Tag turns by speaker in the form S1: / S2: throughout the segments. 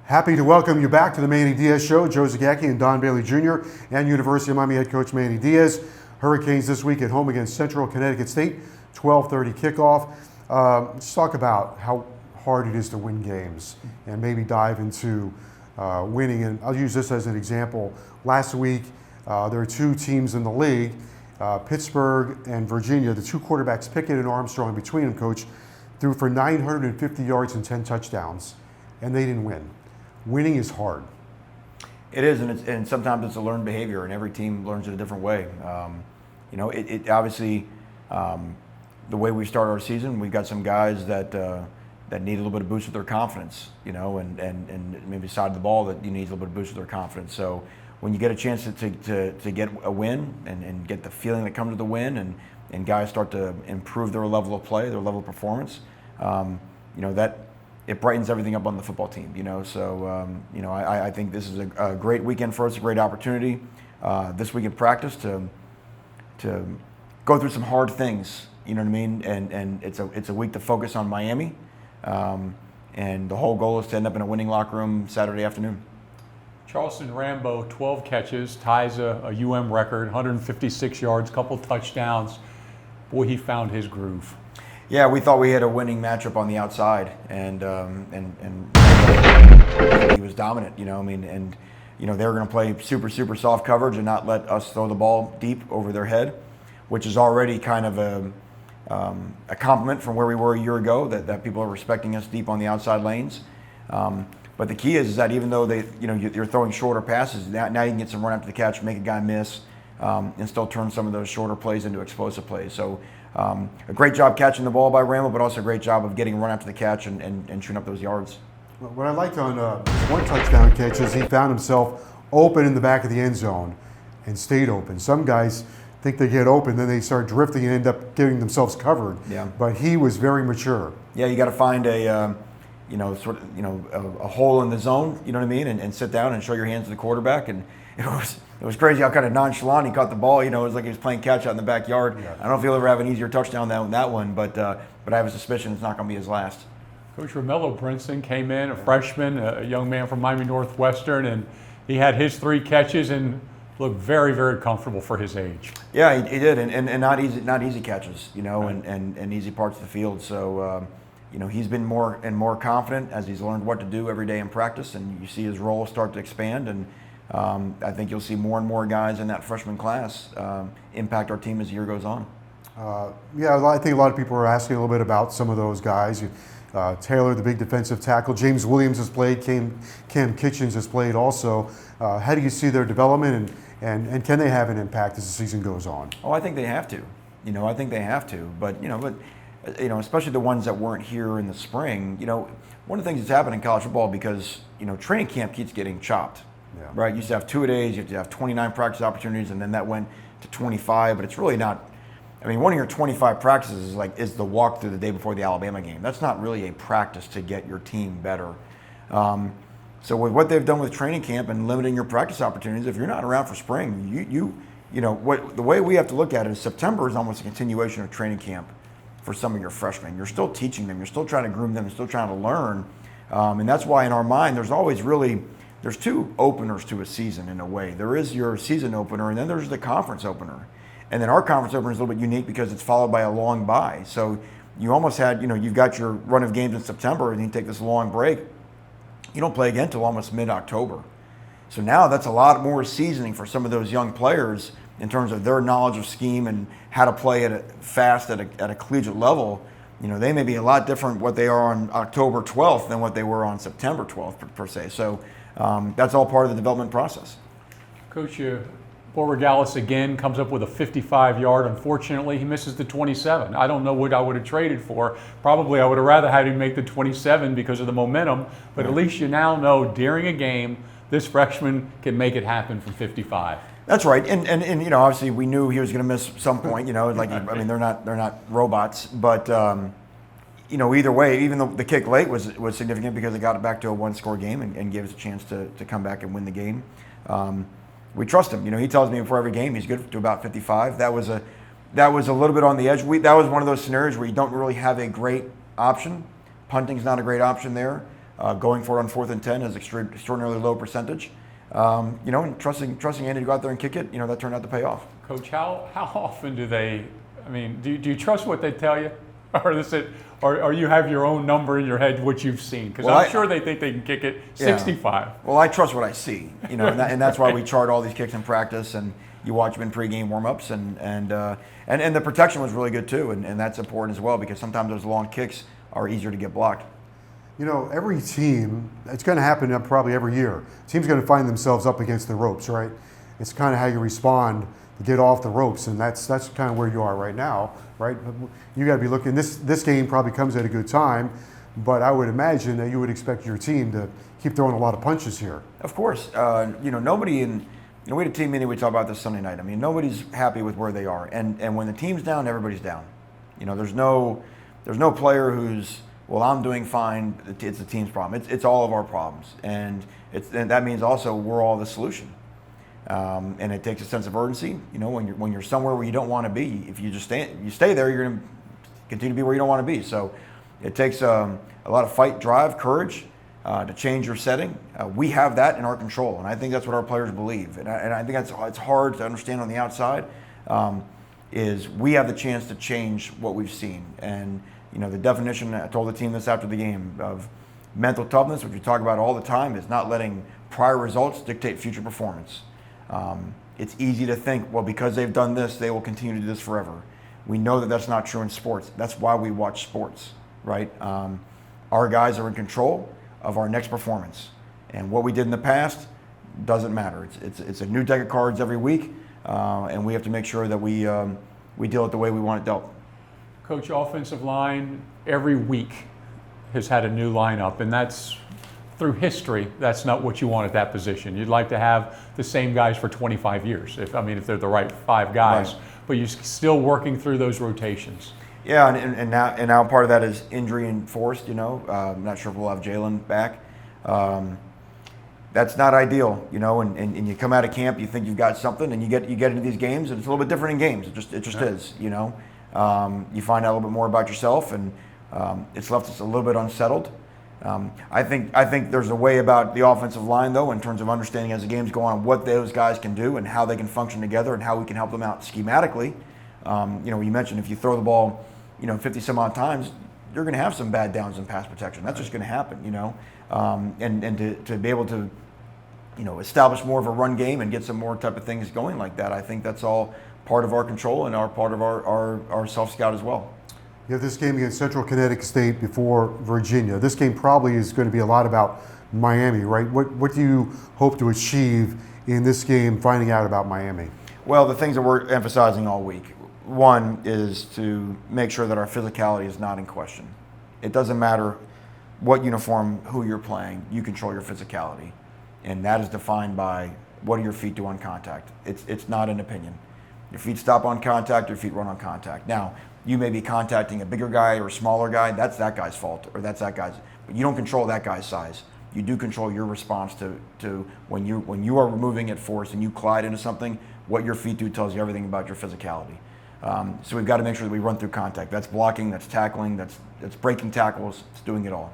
S1: Happy to welcome you back to the Manny Diaz Show. Joe Zagacki and Don Bailey Jr. and University of Miami head coach Manny Diaz. Hurricanes this week at home against Central Connecticut State, 12:30 kickoff. Let's talk about how hard it is to win games and maybe dive into winning. And I'll use this as an example. Last week, there are two teams in the league, Pittsburgh and Virginia. The two quarterbacks, Pickett and Armstrong, between them, coach, threw for 950 yards and 10 touchdowns, and they didn't win. Winning is hard.
S2: It is, and sometimes it's a learned behavior, and every team learns it a different way. It obviously, the way we start our season, we've got some guys that need a little bit of boost with their confidence, and maybe side of the ball that you need a little bit of boost with their confidence. So when you get a chance to get a win and get the feeling that comes with the win, and guys start to improve their level of play, their level of performance, that it brightens everything up on the football team. So I think this is a great weekend for us, a great opportunity this week in practice to go through some hard things. You know what I mean? And it's a week to focus on Miami, and the whole goal is to end up in a winning locker room Saturday afternoon.
S3: Charleston Rambo, 12 catches, ties a UM record, 156 yards, couple touchdowns. Boy, he found his groove.
S2: Yeah, we thought we had a winning matchup on the outside, and he was dominant. They were going to play super soft coverage and not let us throw the ball deep over their head, which is already kind of a compliment from where we were a year ago. That people are respecting us deep on the outside lanes. But the key is that even though you're throwing shorter passes, now you can get some run after the catch, make a guy miss, and still turn some of those shorter plays into explosive plays. So a great job catching the ball by Rambo, but also a great job of getting run after the catch and shooting up those yards.
S1: What I liked on one touchdown catch is he found himself open in the back of the end zone and stayed open. Some guys think they get open, then they start drifting and end up getting themselves covered. Yeah. But he was very mature.
S2: Yeah, you got to find a hole in the zone, you know what I mean, and sit down and show your hands to the quarterback. And it was crazy how kind of nonchalant he caught the ball. It was like he was playing catch out in the backyard. Yeah. I don't know if he'll ever have an easier touchdown than that one, but I have a suspicion it's not going to be his last.
S3: Coach Romello Princeton came in, a freshman, a young man from Miami Northwestern, and he had his 3 catches and looked very, very comfortable for his age.
S2: Yeah, he did, and not easy catches, right. and easy parts of the field. So. He's been more and more confident as he's learned what to do every day in practice, and you see his role start to expand. And I think you'll see more and more guys in that freshman class impact our team as the year goes on.
S1: I think a lot of people are asking a little bit about some of those guys. Taylor, the big defensive tackle, James Williams has played, Cam Kitchens has played also. How do you see their development, and can they have an impact as the season goes on?
S2: Oh, I think they have to. I think they have to. But especially the ones that weren't here in the spring. One of the things that's happened in college football, because training camp keeps getting chopped. Yeah. Right? You used to have 2-a-days, you have to have 29 practice opportunities, and then that went to 25. But it's really not. One of your 25 practices is the walk through the day before the Alabama game. That's not really a practice to get your team better. So with what they've done with training camp and limiting your practice opportunities, if you're not around for spring, the way we have to look at it is September is almost a continuation of training camp for some of your freshmen. You're still teaching them, you're still trying to groom them, you're still trying to learn. And that's why in our mind there's 2 openers to a season in a way. There is your season opener, and then there's the conference opener. And then our conference opener is a little bit unique because it's followed by a long bye. So you almost had, you've got your run of games in September, and you take this long break. You don't play again until almost mid-October. So now that's a lot more seasoning for some of those young players in terms of their knowledge of scheme and how to play fast at a collegiate level. They may be a lot different what they are on October 12th than what they were on September 12th per se. So that's all part of the development process.
S3: Coach, Borregalis again comes up with a 55-yard. Unfortunately, he misses the 27. I don't know what I would have traded for. Probably I would have rather had him make the 27 because of the momentum, but at least you now know during a game this freshman can make it happen from 55.
S2: That's right, and obviously we knew he was going to miss some point. They're not robots, but either way, even though the kick late was significant because it got it back to a 1-score game and gave us a chance to come back and win the game. We trust him. He tells me before every game he's good to about 55. That was a little bit on the edge. That was one of those scenarios where you don't really have a great option. Punting's not a great option there. Going for it on 4th and 10 is extraordinarily low percentage. And trusting Andy to go out there and kick it, that turned out to pay off.
S3: Coach, how often do they? I mean, do you trust what they tell you, or you have your own number in your head what you've seen? Because I'm sure they think they can kick it 65.
S2: Well, I trust what I see, and that's why we chart all these kicks in practice, and you watch them in pregame warmups, and the protection was really good too, and that's important as well because sometimes those long kicks are easier to get blocked.
S1: Every team, it's going to happen probably every year. Teams going to find themselves up against the ropes, right? It's kind of how you respond to get off the ropes, and that's kind of where you are right now, right? You got to be looking. This game probably comes at a good time, but I would imagine that you would expect your team to keep throwing a lot of punches here.
S2: Of course, nobody in. We had a team meeting. We talked about this Sunday night. I mean, nobody's happy with where they are, and when the team's down, everybody's down. There's no player who's, well, I'm doing fine. It's the team's problem. It's all of our problems, and that means also we're all the solution. And it takes a sense of urgency. When you're somewhere where you don't want to be, if you just stay there, you're going to continue to be where you don't want to be. So it takes a lot of fight, drive, courage to change your setting. We have that in our control, and I think that's what our players believe. And I think it's hard to understand on the outside. Is we have the chance to change what we've seen. And the definition, I told the team this after the game, of mental toughness, which we talk about all the time, is not letting prior results dictate future performance. It's easy to think, well, because they've done this, they will continue to do this forever. We know that that's not true in sports. That's why we watch sports, right? Our guys are in control of our next performance. And what we did in the past doesn't matter. It's a new deck of cards every week, and we have to make sure that we deal it the way we want it dealt.
S3: Coach, offensive line every week has had a new lineup, and that's through history. That's not what you want at that position. You'd like to have the same guys for 25 years, if they're the right 5 guys. Right. But you're still working through those rotations.
S2: Yeah, and now part of that is injury enforced. I'm not sure if we'll have Jalen back. That's not ideal, and you come out of camp, you think you've got something, and you get into these games, and it's a little bit different in games. It just is, You find out a little bit more about yourself, and it's left us a little bit unsettled. I think there's a way about the offensive line, though, in terms of understanding as the games go on what those guys can do and how they can function together and how we can help them out schematically. You mentioned if you throw the ball, 50 some odd times, you're going to have some bad downs in pass protection. That's just going to happen, and to be able to, establish more of a run game and get some more type of things going like that, I think that's all part of our control and part of our self-scout as well.
S1: You have this game against Central Connecticut State before Virginia. This game probably is going to be a lot about Miami, right? What do you hope to achieve in this game, finding out about Miami?
S2: Well, the things that we're emphasizing all week. One is to make sure that our physicality is not in question. It doesn't matter what uniform, who you're playing, you control your physicality. And that is defined by what do your feet do on contact. It's not an opinion. Your feet stop on contact, your feet run on contact. Now, you may be contacting a bigger guy or a smaller guy, that's that guy's fault, or that's that guy's. But you don't control that guy's size. You do control your response to when you are moving at force and you collide into something, what your feet do tells you everything about your physicality. So we've got to make sure that we run through contact. That's blocking, that's tackling, that's breaking tackles, it's doing it all.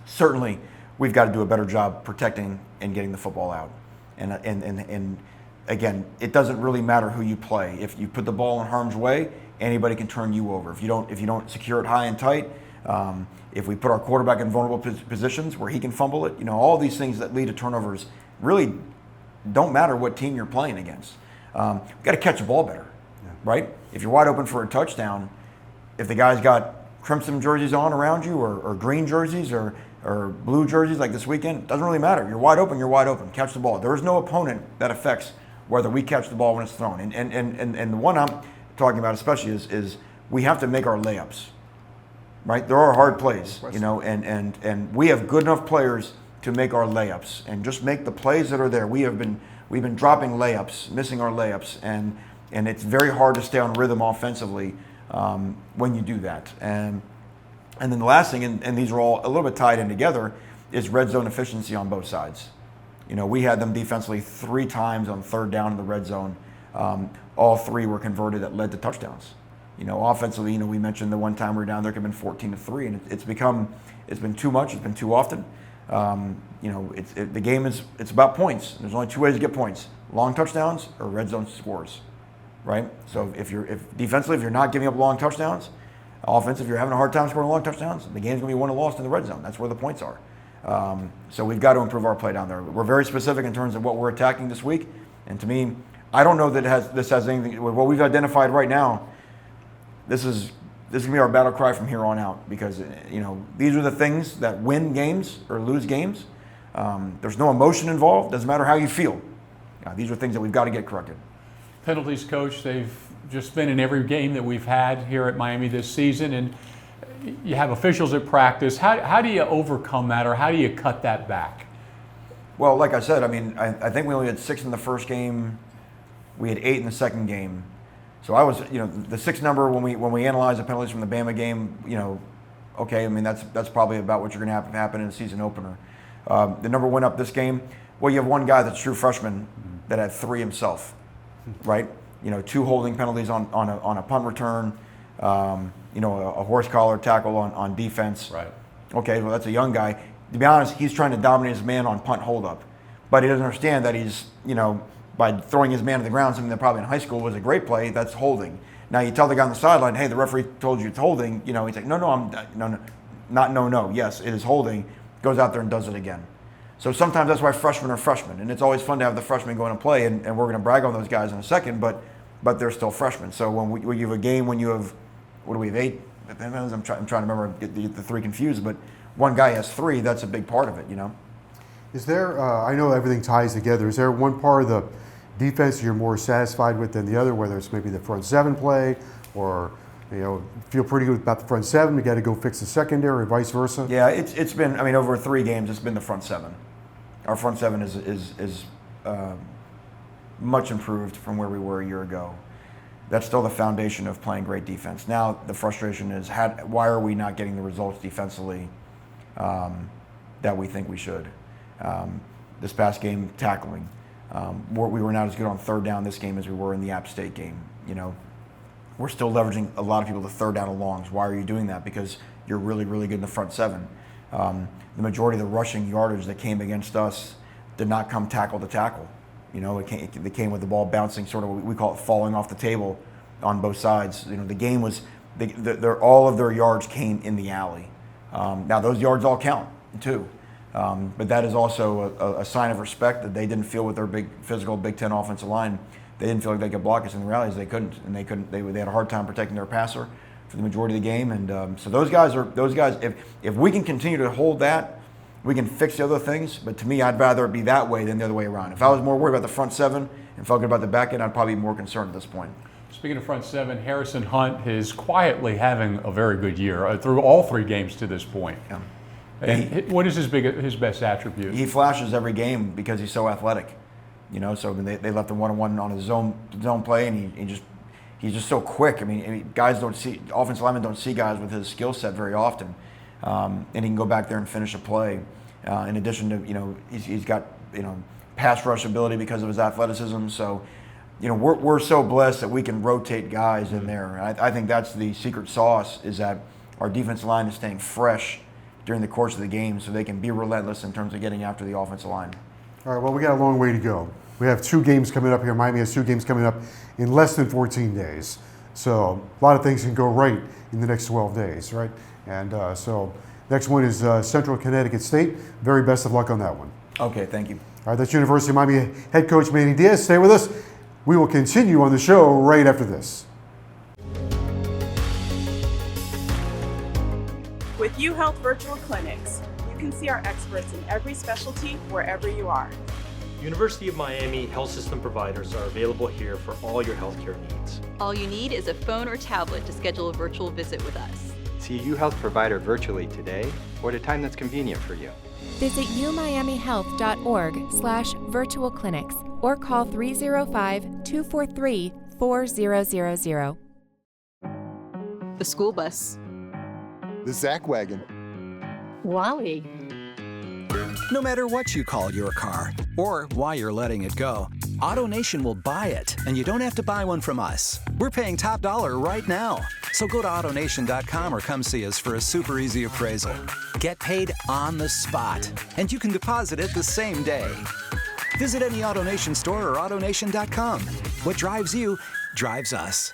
S2: Certainly, we've got to do a better job protecting and getting the football out. And again, it doesn't really matter who you play. If you put the ball in harm's way, anybody can turn you over. If you don't secure it high and tight, if we put our quarterback in vulnerable positions where he can fumble it, all these things that lead to turnovers really don't matter what team you're playing against. We've got to catch the ball better, right? If you're wide open for a touchdown, if the guy's got crimson jerseys on around you or green jerseys or blue jerseys like this weekend, it doesn't really matter. You're wide open, catch the ball. There is no opponent that affects whether we catch the ball when it's thrown. And the one I'm talking about especially is we have to make our layups, right? There are hard plays, and we have good enough players to make our layups and just make the plays that are there. We've been dropping layups, missing our layups, and it's very hard to stay on rhythm offensively when you do that. And then the last thing, and these are all a little bit tied in together, is red zone efficiency on both sides. We had them defensively 3 times on third down in the red zone. All 3 were converted that led to touchdowns. Offensively, we mentioned the one time we were down there, could have been 14-3, and it's been too much. It's been too often. The game it's about points. There's only two ways to get points: long touchdowns or red zone scores, right? So if defensively, if you're not giving up long touchdowns, offensive, if you're having a hard time scoring long touchdowns, the game's going to be won or lost in the red zone. That's where the points are. So we've got to improve our play down there. We're very specific in terms of what we're attacking this week, and to me, I don't know that this has anything with what we've identified right now. This is going to be our battle cry from here on out, because these are the things that win games or lose games. There's no emotion involved. Doesn't matter how you feel. These are things that we've got to get corrected.
S3: Penalties, Coach, they've just been in every game that we've had here at Miami this season, and you have officials at practice. How do you overcome that, or how do you cut that back?
S2: Well, like I said, I think we only had 6 in the first game. We had 8 in the second game. So I was, the 6 number when we analyze the penalties from the Bama game, okay, that's probably about what you're going to have happen in the season opener. The number went up this game. Well, you have one guy that's a true freshman that had 3 himself, right? 2 holding penalties on a punt return, a horse collar tackle on defense.
S3: Right.
S2: Okay, well, that's a young guy. To be honest, he's trying to dominate his man on punt holdup, but he doesn't understand that he's, by throwing his man to the ground, something that probably in high school was a great play, that's holding. Now you tell the guy on the sideline, hey, the referee told you it's holding. He's like, no, yes, it is holding. Goes out there and does it again. So sometimes that's why freshmen are freshmen, and it's always fun to have the freshmen go in and play, and we're going to brag on those guys in a second, but they're still freshmen. So when you have a game when you have, what do we have, 8? I'm trying to remember, get the 3 confused, but one guy has 3, that's a big part of it,
S1: Is there, I know everything ties together, is there one part of the defense you're more satisfied with than the other, whether it's maybe the front 7 play, or feel pretty good about the front 7, you got to go fix the secondary, or vice versa?
S2: Yeah, it's been, over 3 games, it's been the front 7. Our front 7 is much improved from where we were a year ago. That's still the foundation of playing great defense. Now the frustration is, why are we not getting the results defensively that we think we should? This past game, tackling. We were not as good on third down this game as we were in the App State game. We're still leveraging a lot of people to third down and longs. Why are you doing that? Because you're really, really good in the front 7. The majority of the rushing yardage that came against us did not come tackle to tackle. They came with the ball bouncing, sort of what we call it, falling off the table on both sides. The game was, all of their yards came in the alley. Now those yards all count too. But that is also a sign of respect that they didn't feel with their big physical Big Ten offensive line. They didn't feel like they could block us in the rallies. They couldn't, and they had a hard time protecting their passer for the majority of the game. And so those guys. If we can continue to hold that, we can fix the other things. But to me, I'd rather it be that way than the other way around. If I was more worried about the front 7 and felt good about the back end, I'd probably be more concerned at this point.
S3: Speaking of front 7, Harrison Hunt is quietly having a very good year through all 3 games to this point.
S2: Yeah.
S3: And what is his best attribute?
S2: He flashes every game because he's so athletic. So they left him one-on-one on a zone play, and he's just so quick. Guys don't see, offensive linemen don't see guys with his skill set very often, and he can go back there and finish a play. In addition to, he's got pass rush ability because of his athleticism. So, we're so blessed that we can rotate guys in there. And I think that's the secret sauce, is that our defensive line is staying fresh during the course of the game, so they can be relentless in terms of getting after the offensive line.
S1: All right, well, we got a long way to go. We have 2 games coming up here. Miami has 2 games coming up in less than 14 days. So a lot of things can go right in the next 12 days, right? And so next one is Central Connecticut State. Very best of luck on that one.
S2: Okay, thank you.
S1: All right, that's University of Miami head coach Manny Diaz. Stay with us. We will continue on the show right after this.
S4: With UHealth Virtual Clinics, you can see our experts in every specialty wherever you are.
S5: University of Miami health system providers are available here for all your healthcare needs.
S6: All you need is a phone or tablet to schedule a virtual visit with us.
S7: See a UHealth provider virtually today or at a time that's convenient for you.
S8: Visit umiamihealth.org/virtual clinics or call 305-243-4000.
S6: The school bus.
S9: The Zach Wagon.
S10: Wally.
S11: No matter what you call your car or why you're letting it go,
S10: AutoNation will buy it, and you don't have to buy one from us. We're paying top dollar right now. So go to AutoNation.com or come see us for a super easy appraisal. Get paid on the spot, and you can deposit it the same day. Visit any AutoNation store or AutoNation.com. What drives you drives us.